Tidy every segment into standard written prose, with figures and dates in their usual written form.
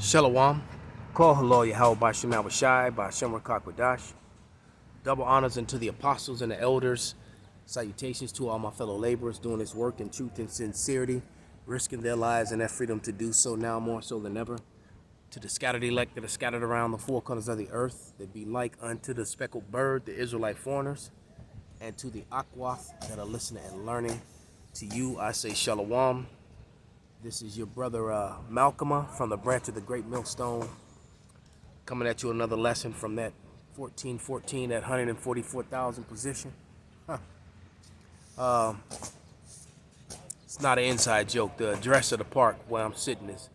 Shalom. Call hello Yahweh Bashem Shai by Shem Kwadash. Double honors unto the apostles and the elders. Salutations to all my fellow laborers doing this work in truth and sincerity, risking their lives and their freedom to do so now more so than ever. To the scattered elect that are scattered around the four corners of the earth, that be like unto the speckled bird, the Israelite foreigners, and to the Akwath that are listening and learning. To you I say Shalom. This is your brother Malcolm from the branch of the Great Millstone, coming at you another lesson from that 1414, that 144,000 position. It's not an inside joke. The address of the park where I'm sitting is,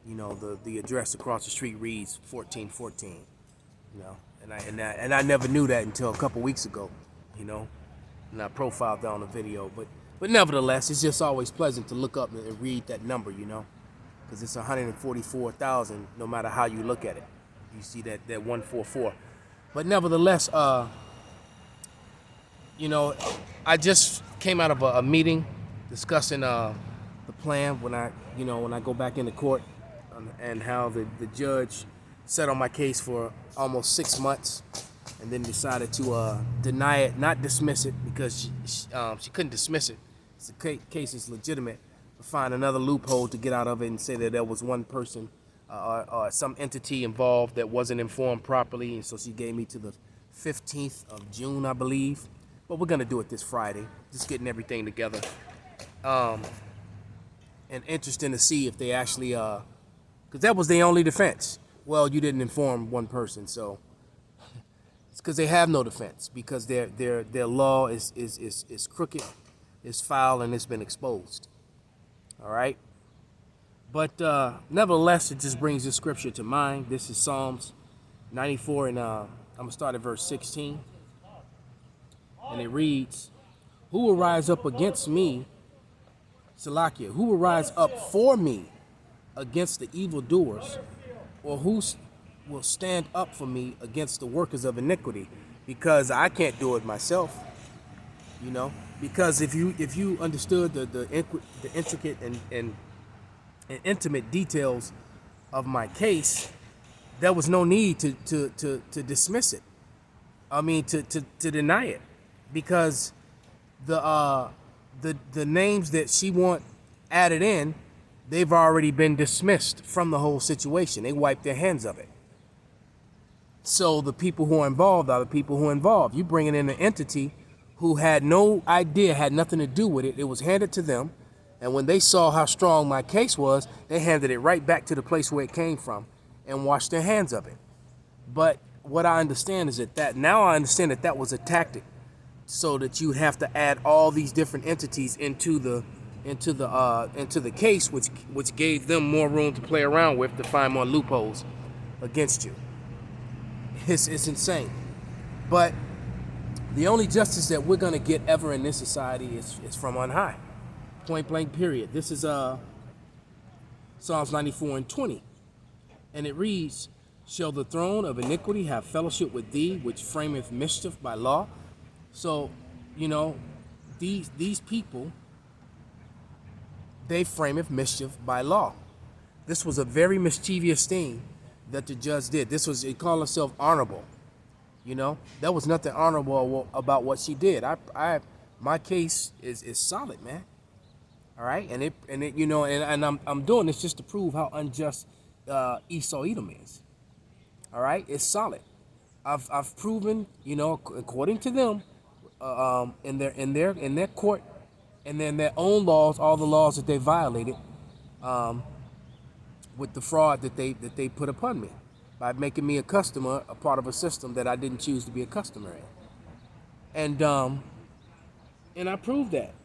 the address across the street reads 1414. And I never knew that until a couple weeks ago, and I profiled that on the video, But nevertheless, it's just always pleasant to look up and read that number, because it's 144,000 no matter how you look at it. You see that 144. But nevertheless, I just came out of a meeting discussing the plan when I go back into court, and how the judge sat on my case for almost 6 months and then decided to deny it, not dismiss it, because she couldn't dismiss it. The case is legitimate, but find another loophole to get out of it and say that there was one person or some entity involved that wasn't informed properly, and so she gave me to the 15th of June, I believe. But we're gonna do it this Friday, just getting everything together. And interesting to see if they actually, because that was the only defense. Well, you didn't inform one person, so it's because they have no defense, because their law is crooked. It's foul, and it's been exposed. All right? But nevertheless, it just brings this scripture to mind. This is Psalms 94, and I'm going to start at verse 16. And it reads, "Who will rise up against me, Salakia? Who will rise up for me against the evildoers? Or who will stand up for me against the workers of iniquity?" Because I can't do it myself, Because if you understood the intricate and intimate details of my case, there was no need to dismiss it. I mean to deny it, because the names that she want added in, they've already been dismissed from the whole situation. They wiped their hands of it. So the people who are involved are the people who are involved. You bringing in an entity who had no idea, had nothing to do with it. It was handed to them, and when they saw how strong my case was, they handed it right back to the place where it came from and washed their hands of it. But what I understand is that now I understand that was a tactic, so that you have to add all these different entities into the case, which gave them more room to play around with to find more loopholes against you. It's insane. But the only justice that we're going to get ever in this society is from on high. Point blank, period. This is Psalms 94 and 20. And it reads, "Shall the throne of iniquity have fellowship with thee, which frameth mischief by law?" So, these people, they frameth mischief by law. This was a very mischievous thing that the judge did. It called herself honorable. There was nothing honorable about what she did. My case is solid, man. All right, and I'm doing this just to prove how unjust Esau Edom is. All right, it's solid. I've proven, according to them, in their court, and then their own laws, all the laws that they violated, with the fraud that they put upon me, by making me a customer, a part of a system that I didn't choose to be a customer in. And I proved that.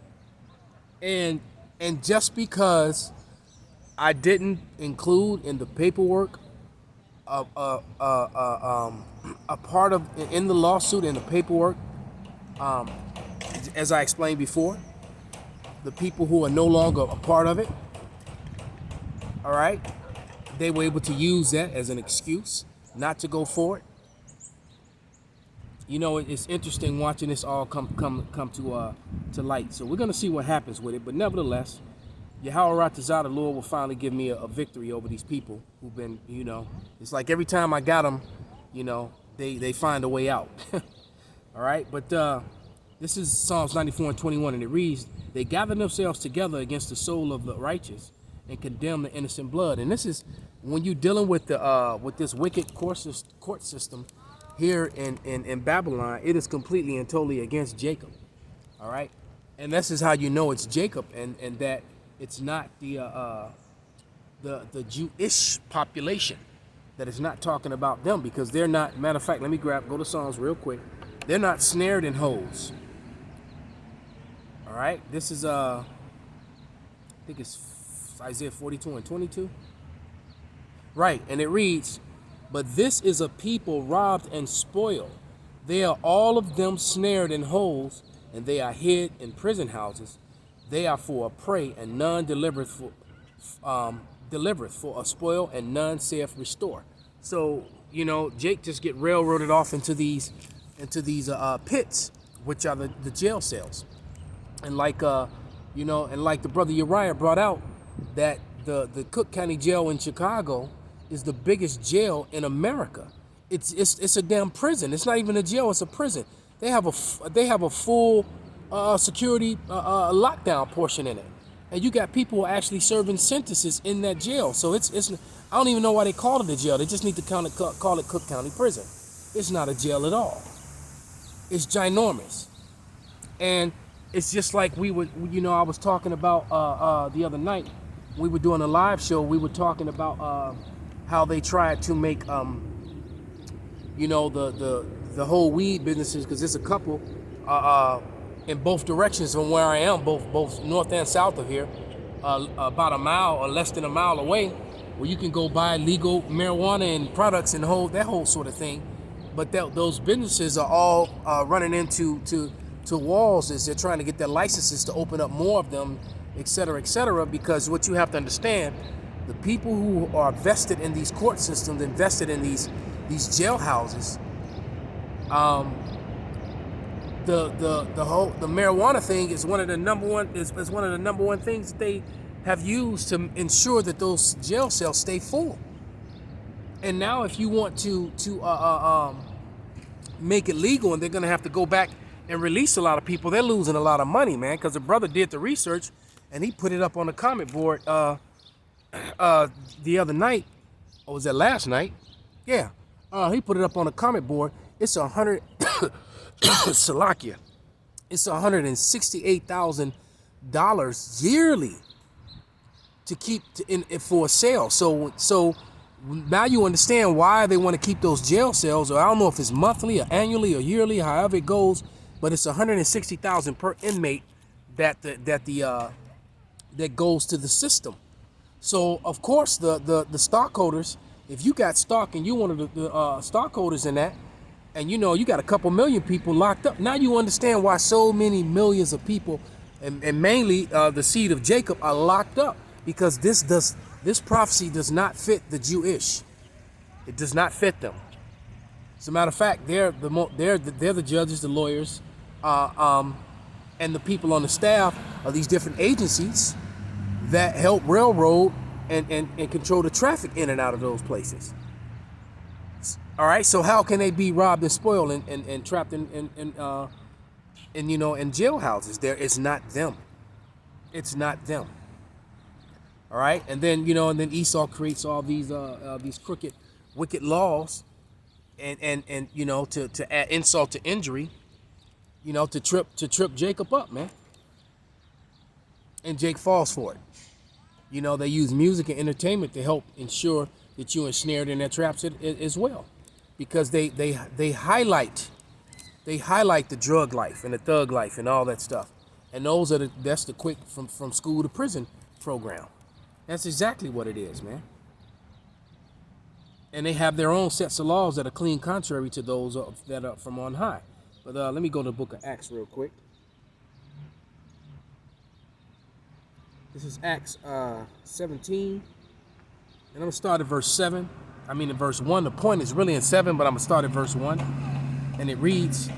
And just because I didn't include in the paperwork a part of, in the lawsuit, in the paperwork, as I explained before, the people who are no longer a part of it, all right, they were able to use that as an excuse not to go forward. It's interesting watching this all come to light. So we're gonna see what happens with it. But nevertheless, Yahweh Ratazah, the Lord will finally give me a victory over these people who've been, it's like every time I got them, they find a way out. All right, but this is Psalms 94:21, and it reads, "They gather themselves together against the soul of the righteous and condemn the innocent blood." And this is when you're dealing with this wicked court system here in Babylon. It is completely and totally against Jacob. All right, and this is how you know it's Jacob, and that it's not the Jewish population. That is not talking about them, because they're not. Matter of fact, let me go to Psalms real quick. They're not snared in holes. All right, this is I think it's Isaiah 42:22. Right, and it reads, "But this is a people robbed and spoiled. They are all of them snared in holes, and they are hid in prison houses. They are for a prey, and none delivereth for a spoil, and none saith restore." So Jake just get railroaded off into these pits, which are the jail cells, and like the brother Uriah brought out, that the Cook County Jail in Chicago is the biggest jail in America. It's a damn prison. It's not even a jail. It's a prison. They have a full security lockdown portion in it, and you got people actually serving sentences in that jail. So it's I don't even know why they call it a jail. They just need to call it Cook County Prison. It's not a jail at all. It's ginormous, and it's just like we would. I was talking about the other night. We were doing a live show. We were talking about how they tried to make the whole weed businesses, because there's a couple in both directions from where I am, both north and south of here, about a mile or less than a mile away, where you can go buy legal marijuana and products and that whole sort of thing. But those businesses are all running into walls as they're trying to get their licenses to open up more of them, et cetera, because what you have to understand, the people who are vested in these court systems, invested in these jailhouses, the marijuana thing is one of the number one things that they have used to ensure that those jail cells stay full. And now if you want to make it legal, and they're going to have to go back and release a lot of people, they're losing a lot of money, man, because the brother did the research and he put it up on the comment board the other night, or was that last night? Yeah, he put it up on the comment board. It's Salakia. It's $168,000 yearly to keep for a sale. So now you understand why they want to keep those jail cells, or I don't know if it's monthly or annually or yearly, however it goes, but it's $160,000 per inmate that goes to the system. So of course the stockholders, if you got stock and you're one of the stockholders in that, and you got a couple million people locked up, now you understand why so many millions of people, and mainly the seed of Jacob, are locked up, because this prophecy does not fit the Jewish. It does not fit them. As a matter of fact, they're the judges, the lawyers, and the people on the staff of these different agencies that help railroad and control the traffic in and out of those places. All right, so how can they be robbed and spoiled and trapped in jailhouses? It's not them. It's not them. All right, and then Esau creates all these crooked, wicked laws, and to add insult to injury, to trip Jacob up, man. And Jake falls for it. They use music and entertainment to help ensure that you're ensnared in their traps as well, because they highlight the drug life and the thug life and all that stuff, and that's the quick from school to prison program. That's exactly what it is, man. And they have their own sets of laws that are clean contrary to those that are from on high. But let me go to the book of Acts real quick. This is Acts 17. And I'm going to start at verse 7. I mean, in verse 1. The point is really in 7, but I'm going to start at verse 1. And it reads,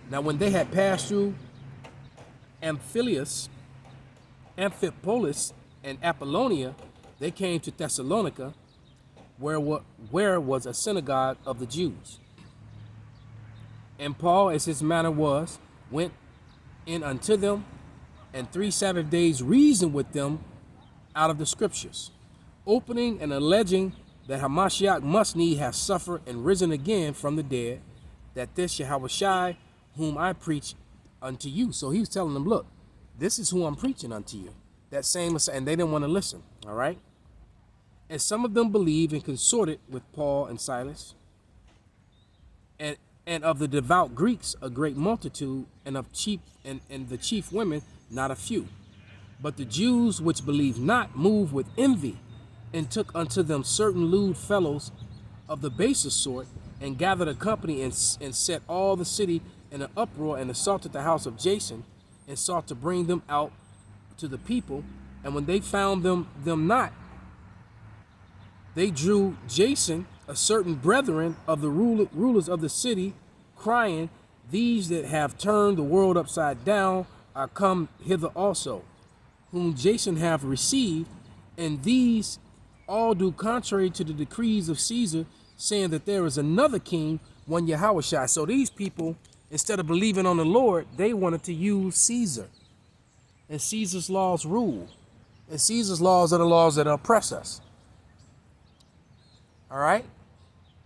"Now when they had passed through Amphipolis Amphipolis and Apollonia, they came to Thessalonica, where was a synagogue of the Jews. And Paul, as his manner was, went in unto them, and 3 Sabbath days reasoned with them out of the scriptures, opening and alleging that Hamashiach must need have suffered and risen again from the dead, that this Yahushai, whom I preach unto you. So he was telling them, look, this is who I'm preaching unto you. That same, and they didn't want to listen, all right? And some of them believed and consorted with Paul and Silas, and of the devout Greeks a great multitude, and of the chief women not a few. But the Jews which believed not moved with envy, and took unto them certain lewd fellows of the baser sort, and gathered a company, and set all the city in an uproar, and assaulted the house of Jason, and sought to bring them out to the people. And when they found them not, they drew Jason, a certain brethren of the rulers of the city, crying, these that have turned the world upside down are come hither also, whom Jason hath received, and these all do contrary to the decrees of Caesar, saying that there is another king, one Yahushua. So these people, instead of believing on the Lord, they wanted to use Caesar. And Caesar's laws rule. And Caesar's laws are the laws that oppress us. All right?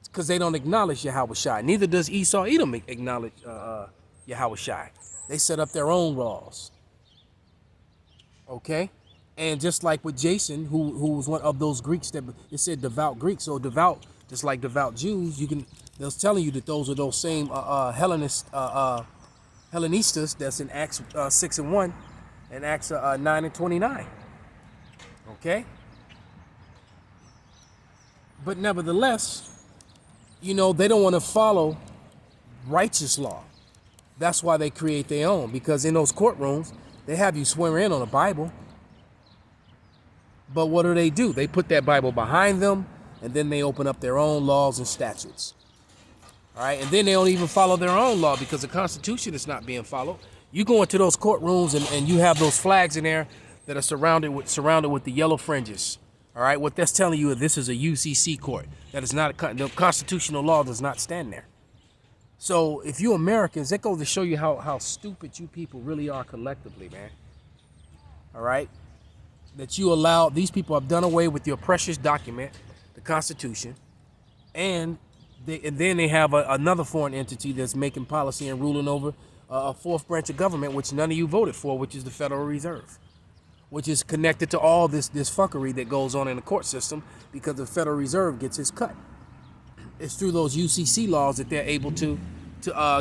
Because they don't acknowledge Yahushua. Neither does Esau Edom acknowledge Yahushua. They set up their own laws. Okay? And just like with Jason, who was one of those Greeks that it said devout Greeks. So devout, just like devout Jews, they're telling you that those are those same Hellenistas that's in Acts 6:1 and Acts 9:29. Okay? But nevertheless, they don't want to follow righteous law. That's why they create their own, because in those courtrooms, they have you swear in on a Bible. But what do? They put that Bible behind them, and then they open up their own laws and statutes. All right, and then they don't even follow their own law because the Constitution is not being followed. You go into those courtrooms and you have those flags in there that are surrounded with the yellow fringes. All right, what that's telling you is this is a UCC court. That is not the constitutional law does not stand there. So if you Americans, that goes to show you how stupid you people really are collectively, man. All right, that you allow these people have done away with your precious document, the Constitution, and then they have another foreign entity that's making policy and ruling over a fourth branch of government, which none of you voted for, which is the Federal Reserve, which is connected to all this fuckery that goes on in the court system because the Federal Reserve gets its cut. It's through those UCC laws that they're able to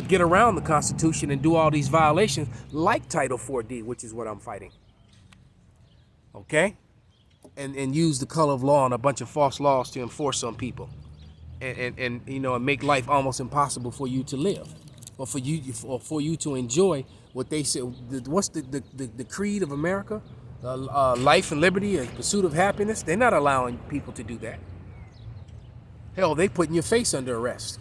get around the Constitution and do all these violations like Title 4D, which is what I'm fighting. Okay? And use the color of law and a bunch of false laws to enforce on people. And make life almost impossible for you to live. Or for you to enjoy what they say. What's the creed of America? Life and liberty and pursuit of happiness. They're not allowing people to do that. Hell, they putting your face under arrest.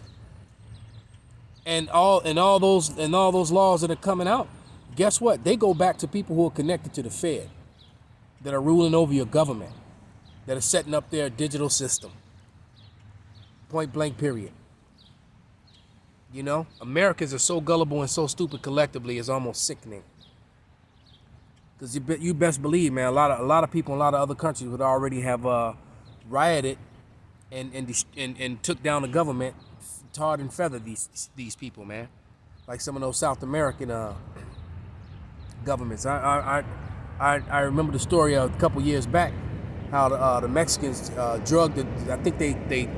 And all those laws that are coming out, guess what? They go back to people who are connected to the Fed, that are ruling over your government, that are setting up their digital system. Point blank, period. Americans are so gullible and so stupid collectively, it's almost sickening. Because you best believe, man, a lot of people in a lot of other countries would already have rioted and took down the government, tarred and feathered these people, man. Like some of those South American governments. I remember the story a couple years back, how the Mexicans drugged I think they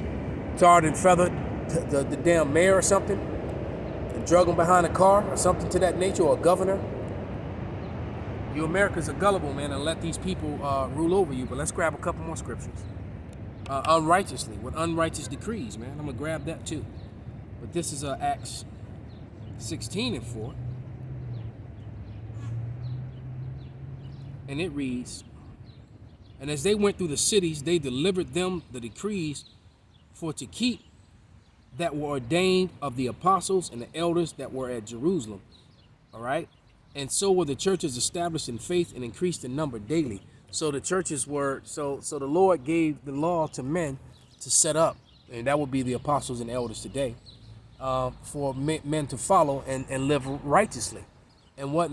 tarred and feathered the damn mayor or something, and drug him behind a car or something to that nature, or a governor. You Americans are gullible, man, and let these people rule over you. But let's grab a couple more scriptures. Unrighteously, with unrighteous decrees, man. I'm going to grab that too. But this is Acts 16:4. And it reads, and as they went through the cities, they delivered them the decrees for to keep that were ordained of the apostles and the elders that were at Jerusalem. All right. And so were the churches established in faith and increased in number daily. So the churches were, so the Lord gave the law to men to set up, and that would be the apostles and elders today, for men to follow and live righteously. And what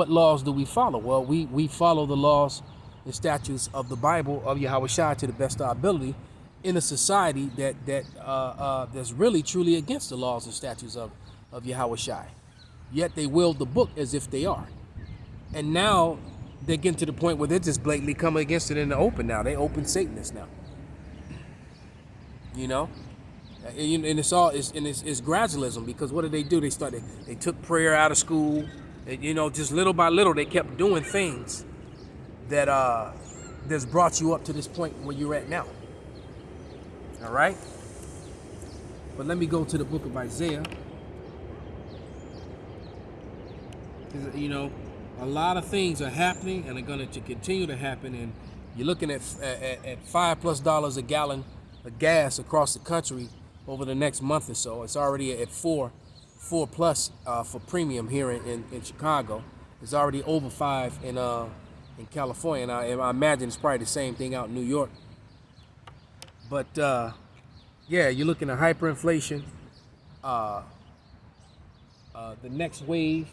laws do we follow? Well, we follow the laws and statutes of the Bible of Yahweh Shai to the best of our ability in a society that's really truly against the laws and statutes of Yahweh Shai. Yet they wield the book as if they are. And now they're getting to the point where they're just blatantly coming against it in the open now. They open Satanists now. You know? And it's gradualism, because what did they do? They took prayer out of school. You know, just little by little, they kept doing things that that's brought you up to this point where you're at now. All right? But let me go to the book of Isaiah. You know, a lot of things are happening and are going to continue to happen. And you're looking at $5+ a gallon of gas across the country over the next month or so. It's already at $4+ for premium here in Chicago. It's already over $5 in California. And I imagine it's probably the same thing out in New York. But yeah, you're looking at hyperinflation. The next wave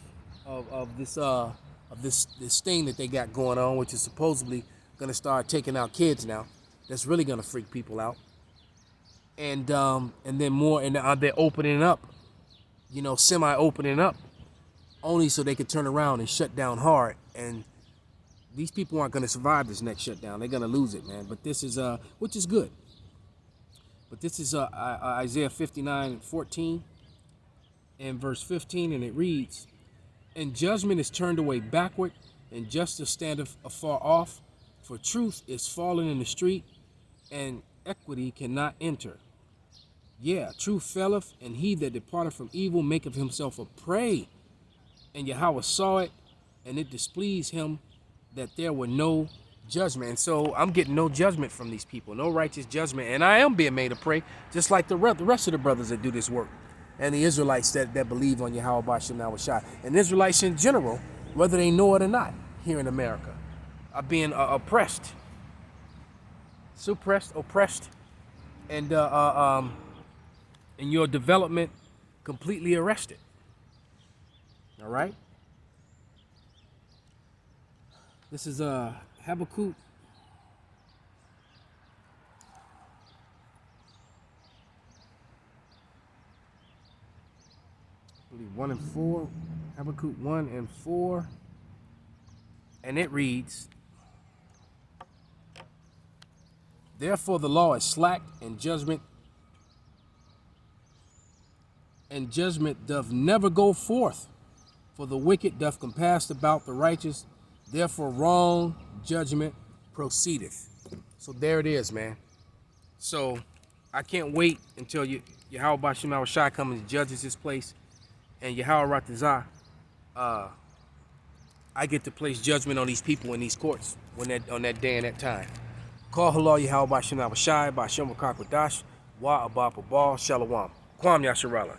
of this thing that they got going on, which is supposedly going to start taking out kids now. That's really going to freak people out. And then more, and they're opening up, you know, semi-opening up, only so they could turn around and shut down hard. And these people aren't going to survive this next shutdown. They're going to lose it, man. But this is which is good. But this is Isaiah 59:14 and verse 15, and it reads, "And judgment is turned away backward, and justice standeth afar off, for truth is fallen in the street, and equity cannot enter. Yeah, truth faileth, and he that departeth from evil maketh himself a prey. And Yahweh saw it, and it displeased him that there were no judgment." And so I'm getting no judgment from these people, no righteous judgment, and I am being made a prey, just like the rest of the brothers that do this work, and the Israelites that believe on Yahweh Bashem Yahweh Shai, and Israelites in general, whether they know it or not, here in America, are being oppressed, suppressed, oppressed, and your development completely arrested. All right. This is Habakkuk. I believe 1 and 4. Habakkuk 1 and 4. And it reads, "Therefore the law is slack, and judgment doth never go forth. For the wicked doth compass about the righteous. Therefore wrong judgment proceedeth." So there it is, man. So I can't wait until Yahweh Bashem Yahweh Shai comes and judges this place, and Yahweh Ratazah, I get to place judgment on these people in these courts on that day and that time. Call halal Yahweh Bashem Yahweh Shai, Bashem Wakakwadash, Wa Abba Babal, Shalom. Kwam Yasharala.